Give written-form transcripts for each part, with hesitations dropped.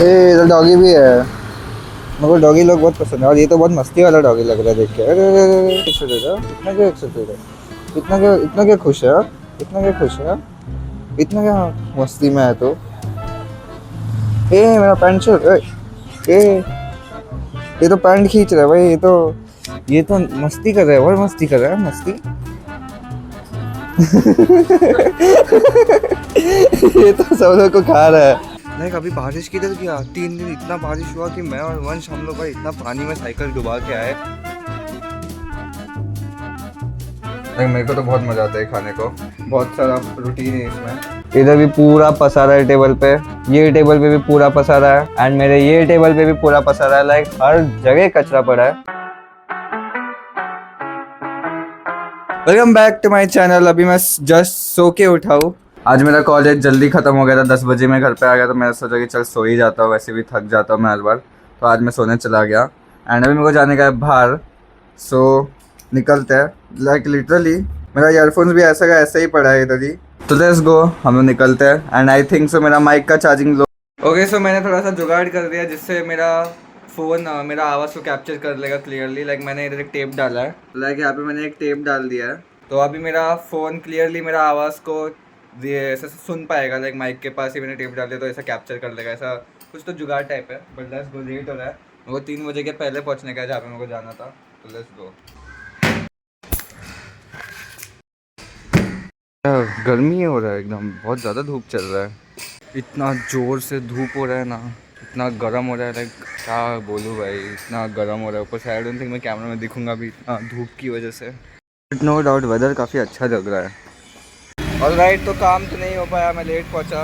इधर डॉगी भी है। मेरे को डॉगी लोग बहुत पसंद है और ये तो बहुत मस्ती वाला डॉगी लग रहा है देख के। अरे अरे अरे एक्साइटेड है, इतना क्या एक्साइटेड है, इतना क्या खुश है, इतना क्या खुश है, इतना क्या मस्ती में है तो। ए मेरा पैंट शर्ट, ए ये तो पैंट खींच रहा है भाई, ये तो मस्ती कर रहा है, और मस्ती कर रहा है मस्ती। ये तो सब लोग को खा रहा है। लाइक अभी बारिश किधर गया, 3 दिन इतना बारिश हुआ कि मैं और वंश हम लोग भाई इतना पानी में साइकिल डुबा के आए। मेरे को तो बहुत मजा आता है खाने को, बहुत सारा प्रोटीन है इसमें। इधर भी पूरा पसारा है टेबल पे, ये टेबल पे भी पूरा पसारा है, एंड मेरे ये टेबल पे भी पूरा पसारा है। लाइक हर जगह कचरा पड़ा है। Welcome back to my channel. अभी मैं जस्ट सो के उठा हूँ। आज मेरा कॉलेज जल्दी ख़त्म हो गया था, 10 बजे मैं घर पे आ गया, तो मैं सोचा कि चल सो ही जाता हूँ, वैसे भी थक जाता हूँ मैं हर बार। तो आज मैं सोने चला गया एंड अभी मेरे को जाने का है बाहर। सो निकलते हैं। लाइक लिटरली मेरा ईयरफोन्स भी ऐसा का ऐसा ही पड़ा है इधर ही। तो लेट्स गो, हम लोग निकलते हैं। एंड आई थिंक सो मेरा माइक का चार्जिंग लो। ओके सो मैंने थोड़ा सा जुगाड़ कर दिया जिससे मेरा फ़ोन मेरा आवाज़ को कैप्चर कर लेगा क्लियरली। लाइक मैंने इधर एक टेप डाला है, लाइक यहाँ पे मैंने एक टेप डाल दिया है, तो अभी मेरा फ़ोन क्लियरली मेरा आवाज़ को ये ऐसा सुन पाएगा। लाइक माइक के पास ही मैंने टेप डाल दिया तो ऐसा कैप्चर कर लेगा। ऐसा कुछ तो जुगाड़ टाइप है। बट लेट्स गो, लेट हो रहा है, मेरे को 3 बजे के पहले पहुँचने का है जहाँ पे मेरे को जाना था। तो लेट्स गो। गर्मी हो रहा है एकदम, बहुत ज़्यादा धूप चल रहा है, इतना ज़ोर से धूप हो रहा है ना, इतना गर्म हो रहा है। लाइक क्या बोलूँ भाई, इतना गर्म हो रहा है। ऊपर से आई डोंट थिंक मैं कैमरा में दिखूंगा भी इतना धूप की वजह से। बट नो डाउट वेदर काफ़ी अच्छा लग रहा है। और राइट तो काम तो नहीं हो पाया, मैं लेट पहुंचा,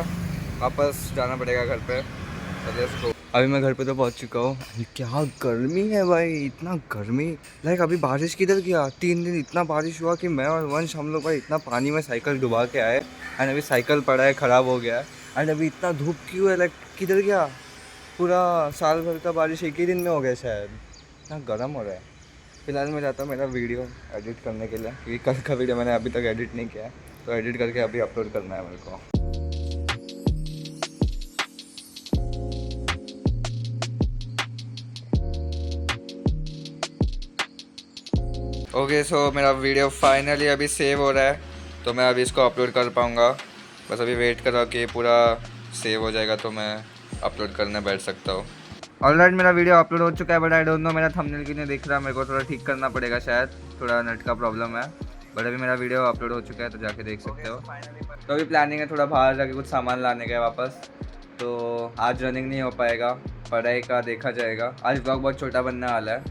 वापस जाना पड़ेगा घर पे। तो अभी मैं घर पे तो पहुंच चुका हूँ। क्या गर्मी है भाई, इतना गर्मी। लाइक अभी बारिश किधर गया, 3 दिन इतना बारिश हुआ कि मैं और वंश हम लोग भाई इतना पानी में साइकिल डुबा के आए। एंड अभी साइकिल पड़ा है, ख़राब हो गया है। एंड अभी इतना धूप क्यों है, लाइक किधर गया, पूरा साल भर का बारिश एक ही दिन में हो गया शायद, इतना गर्म हो रहा है। फिलहाल मैं जाता हूँ मेरा वीडियो एडिट करने के लिए, क्योंकि कल का वीडियो मैंने अभी तक एडिट नहीं किया है, तो एडिट करके अभी अपलोड करना है मेरे को। ओके सो मेरा वीडियो फाइनली अभी सेव हो रहा है, तो मैं अभी इसको अपलोड कर पाऊँगा। बस अभी वेट कर रहा हूँ कि पूरा सेव हो जाएगा तो मैं अपलोड करने बैठ सकता हूँ। ऑलराइट मेरा वीडियो अपलोड हो चुका है, बट आई डोंट नो मेरा थंबनेल क्यों नहीं दिख रहा। मेरे को थोड़ा ठीक करना पड़ेगा शायद, थोड़ा नेट का प्रॉब्लम है। बट अभी मेरा वीडियो अपलोड हो चुका है, तो जाके देख सकते हो। तो अभी प्लानिंग है थोड़ा बाहर जाके कुछ सामान लाने का वापस। तो आज रनिंग नहीं हो पाएगा, पढ़ाई का देखा जाएगा। आज ब्लॉग बहुत छोटा बनने वाला है,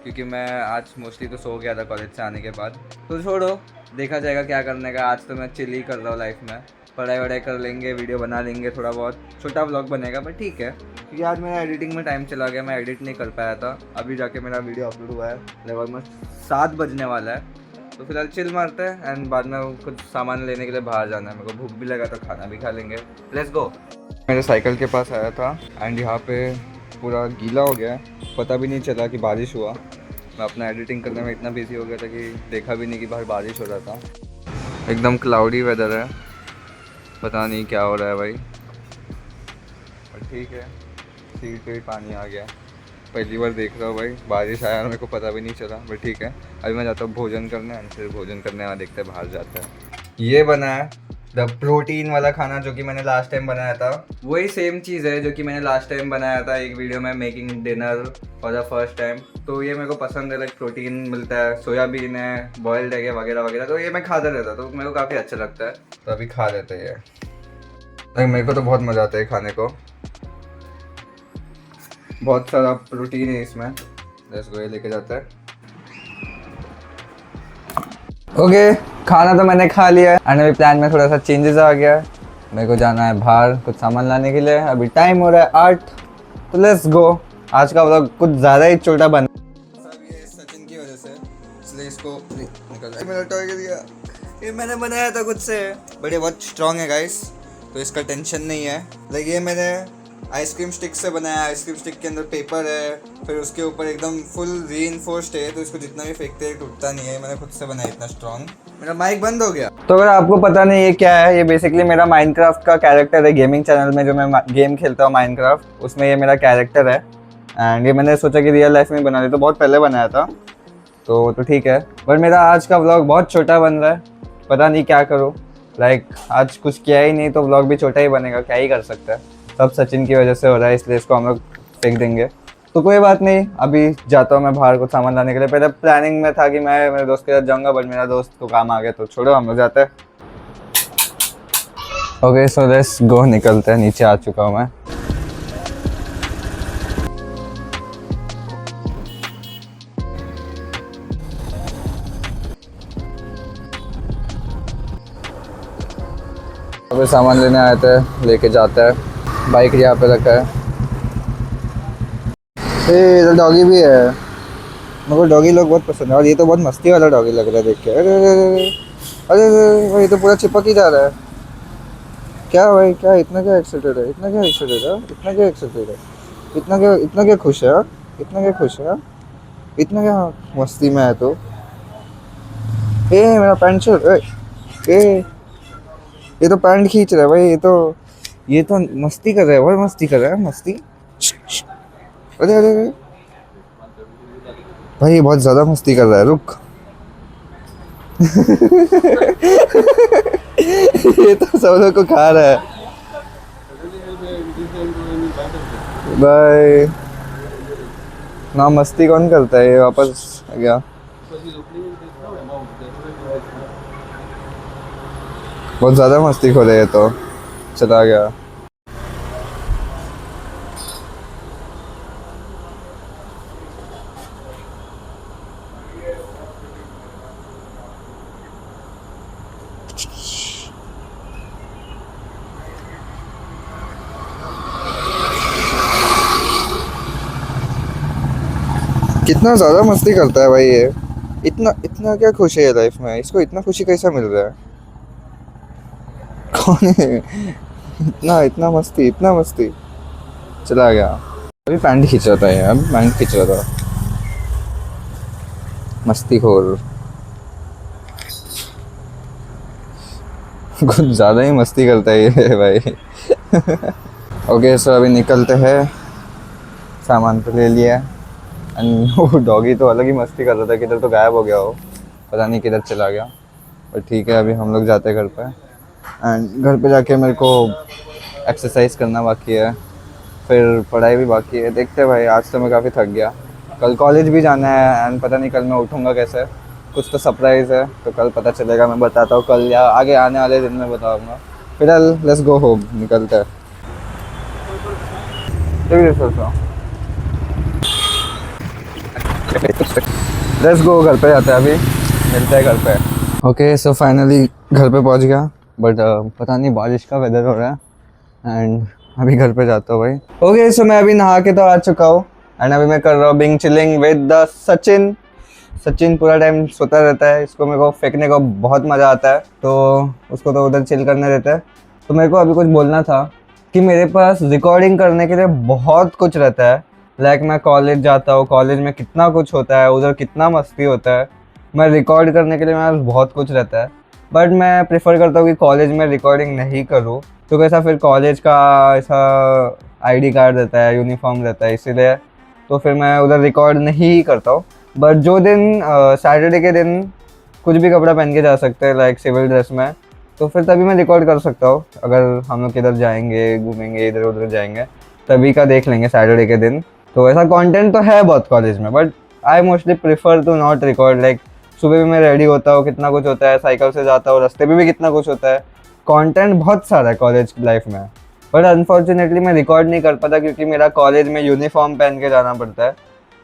क्योंकि मैं आज मोस्टली तो सो गया था कॉलेज से आने के बाद। तो छोड़ो, देखा जाएगा क्या करने का। आज तो मैं चिल ही कर रहा हूँ लाइफ में, पढ़ाई वढ़ाई कर लेंगे, वीडियो बना लेंगे, थोड़ा बहुत छोटा व्लॉग बनेगा। बट ठीक है, क्योंकि आज मेरा एडिटिंग में टाइम चला गया, मैं एडिट नहीं कर पाया था। अभी जाके मेरा वीडियो अपलोड हुआ है, लगभग ऑलमोस्ट 7 बजने वाला है। तो फिलहाल चिल मारते हैं एंड बाद में कुछ सामान लेने के लिए बाहर जाना है। मेरे को भूख भी लगा तो खाना भी खा लेंगे। Let's go. मेरे साइकिल के पास आया था एंड यहाँ पे पूरा गीला हो गया, पता भी नहीं चला कि बारिश हुआ। मैं अपना एडिटिंग करने में इतना बिजी हो गया था कि देखा भी नहीं कि बाहर बारिश हो रहा था। एकदम क्लाउडी वेदर है, पता नहीं क्या हो रहा है भाई, पर ठीक है। सीट पे भी पानी आ गया, पहली बार देख रहा हूँ भाई बारिश आया और मेरे को पता भी नहीं चला। बट ठीक है, अभी मैं जाता हूँ भोजन करने एंड फिर भोजन करने वाला देखते हैं बाहर जाते हैं। ये बना है द प्रोटीन वाला खाना जो कि मैंने लास्ट टाइम बनाया था। वही सेम चीज़ है जो कि मैंने लास्ट टाइम बनाया था एक वीडियो में, making dinner for the first time. तो ये मेरे को पसंद है, लाइक प्रोटीन मिलता है, सोयाबीन है, बॉयल्ड एग है वगैरह वगैरह। तो ये मैं खाता रहता, तो मेरे को काफ़ी अच्छा लगता है, तो अभी खा लेते हैं। लाइक मेरे को तो बहुत मज़ा आता है खाने को, बहुत सारा प्रोटीन है इसमें। लेट्स गो, ये लेके जाता है। ओके, खाना तो मैंने खा लिया है एंड अभी प्लान में थोड़ा सा चेंजेस आ गया है। मेरे को जाना है बाहर कुछ सामान लाने के लिए। अभी टाइम हो रहा है 8, तो लेट्स गो। आज का व्लॉग कुछ ज़्यादा ही छोटा बना, सब ये सचिन की वजह से, इसलिए इसको निकल दिया। ये मैंने बनाया था खुद से, बट ये बहुत स्ट्रॉन्ग है गाइस, तो इसका टेंशन नहीं है। लाइक ये मैंने आइसक्रीम स्टिक से बनाया है। आइसक्रीम स्टिक के अंदर पेपर है, फिर उसके ऊपर एकदम फुल रीइंफोर्स्ड है, तो इसको जितना भी फेंकते हैं टूटता नहीं है। मैंने खुद से बनाया इतना स्ट्रॉन्ग। मेरा माइक बंद हो गया। तो अगर आपको पता नहीं ये क्या है, ये बेसिकली मेरा माइनक्राफ्ट का कैरेक्टर है। गेमिंग चैनल में जो मैं गेम खेलता हूँ माइनक्राफ्ट, उसमें ये मेरा कैरेक्टर है। एंड ये मैंने सोचा कि रियल लाइफ में बना लिया, तो बहुत पहले बनाया था, तो ठीक है। बट मेरा आज का व्लॉग बहुत छोटा बन रहा है, पता नहीं क्या करूँ। आज कुछ किया ही नहीं तो व्लॉग भी छोटा ही बनेगा, क्या ही कर सकता है। सब सचिन की वजह से हो रहा है, इसलिए इसको हम लोग फेंक देंगे। तो कोई बात नहीं, अभी जाता हूँ मैं बाहर कुछ सामान लाने के लिए। पहले प्लानिंग में था कि मैं मेरे दोस्त के साथ जाऊँगा, बट मेरा दोस्त को काम आ गया, तो छोड़ो हम लोग जाते हैं। ओके सो लेट्स गो, निकलते हैं। नीचे आ चुका हूँ मैं। अभी सामान लेने आए थे, लेके जाते हैं। बाइक यहाँ पे रखा है। इधर डॉगी भी है, मेरे को डॉगी लोग बहुत पसंद है। और ये तो बहुत मस्ती वाला डॉगी लग रहा है देख के। अरे अरे अरे अरे, ये तो पूरा चिपक ही जा रहा है। क्या भाई, क्या इतना क्या एक्साइटेड है, इतना क्या एक्साइटेड है, इतना क्या एक्साइटेड है, इतना क्या खुश है, इतना क्या खुश है, इतना क्या मस्ती में है। तो मेरा पैंट शर्ट, ये तो पैंट खींच रहा है भाई। ये तो मस्ती कर रहा है भाई, मस्ती कर रहा है, मस्ती। अरे अरे अरे भाई, ये बहुत ज्यादा मस्ती कर रहा है, रुक। ये तो सब लोग को खा रहा है भाई। ना मस्ती कौन करता है, ये वापस आ गया। बहुत ज्यादा मस्ती खो रहे है, तो चला गया। कितना ज़्यादा मस्ती करता है भाई ये। इतना इतना क्या खुश है ये लाइफ में, इसको इतना खुशी कैसा मिल रहा है। कौन है इतना इतना मस्ती, इतना मस्ती। चला गया। अभी पैंट खींच रहा था यार, अभी पैंट खींच रहा था। मस्ती खोर। कुछ ज़्यादा ही मस्ती करता है ये भाई। ओके सो अभी निकलते हैं। सामान तो ले लिया। एंड वो डॉगी तो अलग ही मस्ती कर रहा था, किधर तो गायब हो गया हो, पता नहीं किधर चला गया। पर ठीक है, अभी हम लोग जाते हैं घर पे। एंड घर पे जाके मेरे को एक्सरसाइज करना बाकी है, फिर पढ़ाई भी बाकी है। देखते हैं भाई, आज तो मैं काफ़ी थक गया। कल कॉलेज भी जाना है एंड पता नहीं कल मैं उठूँगा कैसे। कुछ तो सरप्राइज़ है, तो कल पता चलेगा, मैं बताता हूँ कल या आगे आने वाले दिन में बताऊँगा। फिलहाल लेट्स गो होम, निकलते हैं। लेट्स गो, घर पे जाते हैं अभी, मिलते हैं घर पे। ओके सो फाइनली घर पे पहुंच गया, बट पता नहीं बारिश का वेदर हो रहा है। एंड अभी घर पे जाता हूँ भाई। ओके सो मैं अभी नहा के तो आ चुका हूँ। एंड अभी मैं कर रहा हूँ being chilling with the Sachin. Sachin पूरा टाइम सोता रहता है, इसको मेरे को फेंकने को बहुत मज़ा आता है, तो उसको तो उधर चिल करने देते हैं। तो मेरे को अभी कुछ बोलना था कि मेरे पास रिकॉर्डिंग करने के लिए बहुत कुछ रहता है। मैं कॉलेज जाता हूँ, कॉलेज में कितना कुछ होता है, उधर कितना मस्ती होता है। मैं रिकॉर्ड करने के लिए मेरे पास बहुत कुछ रहता है, बट मैं प्रेफर करता हूँ कि कॉलेज में रिकॉर्डिंग नहीं करूँ, तो कैसा फिर कॉलेज का ऐसा आईडी कार्ड रहता है, यूनिफॉर्म रहता है, इसीलिए तो फिर मैं उधर रिकॉर्ड नहीं करता हूँ। बट जो दिन सैटरडे के दिन कुछ भी कपड़ा पहन के जा सकते हैं, सिविल ड्रेस में, तो फिर तभी मैं रिकॉर्ड कर सकता हूँ। अगर हम लोग किधर जाएंगे, घूमेंगे, इधर उधर जाएंगे, तभी का देख लेंगे सैटरडे के दिन। तो ऐसा कंटेंट तो है बहुत कॉलेज में, but I mostly prefer to not record. सुबह भी मैं रेडी होता हूँ, कितना कुछ होता है, साइकिल से जाता हूँ, रास्ते में भी कितना कुछ होता है, कंटेंट बहुत सारा है कॉलेज लाइफ में। बट अनफॉर्चुनेटली मैं रिकॉर्ड नहीं कर पाता, क्योंकि मेरा कॉलेज में यूनिफॉर्म पहन के जाना पड़ता है,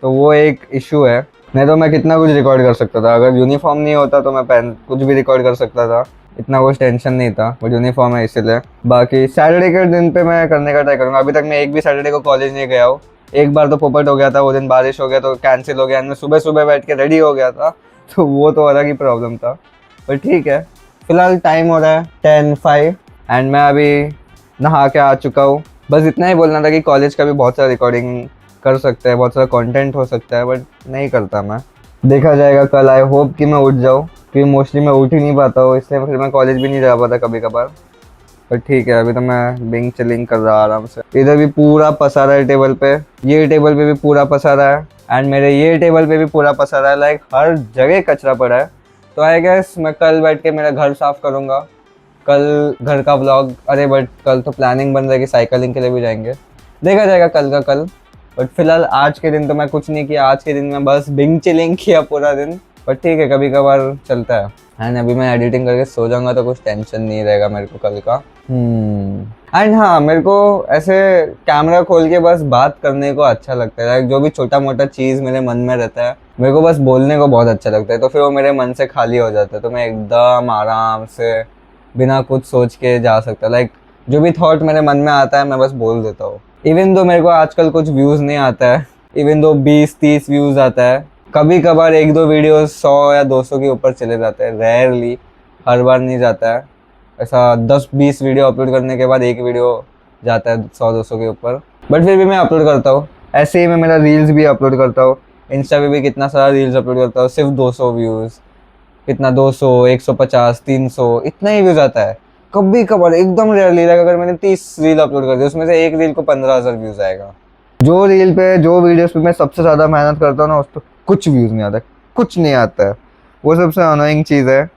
तो वो एक इशू है। नहीं तो मैं कितना कुछ रिकॉर्ड कर सकता था, अगर यूनिफॉर्म नहीं होता तो मैं कुछ भी रिकॉर्ड कर सकता था, इतना कुछ टेंशन नहीं था। बट यूनिफॉर्म है इसीलिए। बाकी सैटरडे के दिन पे मैं करने का ट्राई करूँगा। अभी तक मैं एक भी सैटरडे को कॉलेज नहीं गया हूँ। एक बार तो पोपट हो गया था, वो दिन बारिश हो गया तो कैंसिल हो गया, एंड मैं सुबह सुबह बैठ के रेडी हो गया था, तो वो तो अलग ही प्रॉब्लम था। पर ठीक है, फिलहाल टाइम हो रहा है 10:05 एंड मैं अभी नहा के आ चुका हूँ। बस इतना ही बोलना था कि कॉलेज का भी बहुत सारा रिकॉर्डिंग कर सकते हैं, बहुत सारा कंटेंट हो सकता है, बट नहीं करता मैं। देखा जाएगा कल। आई होप कि मैं उठ जाऊँ, क्योंकि मोस्टली मैं उठ ही नहीं पाता हूँ, इसलिए फिर मैं कॉलेज भी नहीं जा पाता कभी कभार। पर ठीक है, अभी तो मैं बिंग चिलिंग कर रहा आराम से। इधर भी पूरा पसारा है टेबल पे, ये टेबल पे भी पूरा पसारा है, एंड मेरे ये टेबल पे भी पूरा पसारा है। लाइक हर जगह कचरा पड़ा है। तो आई गेस मैं कल बैठ के मेरा घर साफ करूँगा। कल घर का व्लॉग, अरे बट कल तो प्लानिंग बन रहा है कि साइकिलिंग के लिए भी जाएंगे। देखा जाएगा कल का कल। बट फिलहाल आज के दिन तो मैं कुछ नहीं किया। आज के दिन मैं बस बिंग चिलिंग किया पूरा दिन। बट ठीक है, कभी कभार चलता है। एंड अभी मैं एडिटिंग करके सो जाऊंगा तो कुछ टेंशन नहीं रहेगा मेरे को कल का। एंड हाँ, मेरे को ऐसे कैमरा खोल के बस बात करने को अच्छा लगता है। लाइक जो भी छोटा मोटा चीज़ मेरे मन में रहता है, मेरे को बस बोलने को बहुत अच्छा लगता है। तो फिर वो मेरे मन से खाली हो जाता है, तो मैं एकदम आराम से बिना कुछ सोच के जा सकता। लाइक जो भी थॉट मेरे मन में आता है मैं बस बोल देता हूँ। इवन दो मेरे को आजकल कुछ व्यूज़ नहीं आता है, इवन दो 20-30 व्यूज़ आता है, कभी कभार एक दो वीडियो 100 या 200 के ऊपर चले जाते हैं, रेयरली, हर बार नहीं जाता है। ऐसा 10-20 वीडियो अपलोड करने के बाद एक वीडियो जाता है 100-200 के ऊपर। बट फिर भी मैं अपलोड करता हूँ। ऐसे ही मैं मेरा रील्स भी अपलोड करता हूँ। इंस्टा पे भी कितना सारा रील्स अपलोड करता हूँ, सिर्फ 200 व्यूज़, कितना 200, 150, 300, इतना ही व्यूज आता है। कभी कभार एकदम रेयरली, अगर मैंने 30 रील अपलोड कर दी, उसमें से एक रील को 15,000 व्यूज आएगा। जो रील पे, जो वीडियोस पे मैं सबसे ज़्यादा मेहनत करता हूँ ना, उस पर कुछ व्यूज़ नहीं आता, कुछ नहीं आता है। वो सबसे अनोइंग चीज़ है।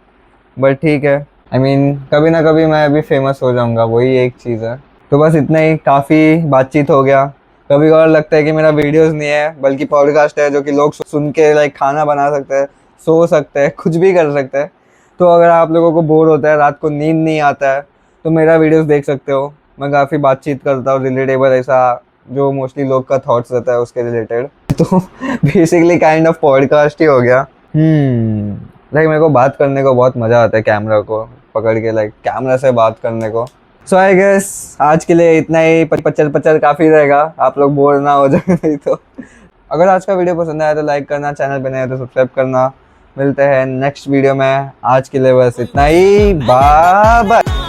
बट ठीक है, आई मीन कभी ना कभी मैं भी फेमस हो जाऊंगा, वही एक चीज़ है। तो बस इतना ही, काफ़ी बातचीत हो गया। कभी कभार लगता है कि मेरा वीडियोस नहीं है बल्कि पॉडकास्ट है, जो कि लोग सुन के लाइक खाना बना सकते हैं, सो सकते हैं, कुछ भी कर सकते हैं। तो अगर आप लोगों को बोर होता है, रात को नींद नहीं आता है, तो मेरा वीडियोस देख सकते हो। मैं काफ़ी बातचीत करता हूँ, रिलेटेबल, ऐसा जो मोस्टली लोग का थॉट्स रहता है उसके रिलेटेड। तो बेसिकली काइंड ऑफ पॉडकास्ट ही हो गया। लाइक मेरे को बात करने को बहुत मज़ा आता है, कैमरा को पकड़ के, लाइक कैमरा से बात करने को। सो आई गेस आज के लिए इतना ही। पचर पचर काफ़ी रहेगा, आप लोग बोर ना हो जाए नहीं तो। अगर आज का वीडियो पसंद आया तो लाइक करना, चैनल पे नए हो तो सब्सक्राइब करना। मिलते हैं नेक्स्ट वीडियो में। आज के लिए बस इतना ही, बाय बाय।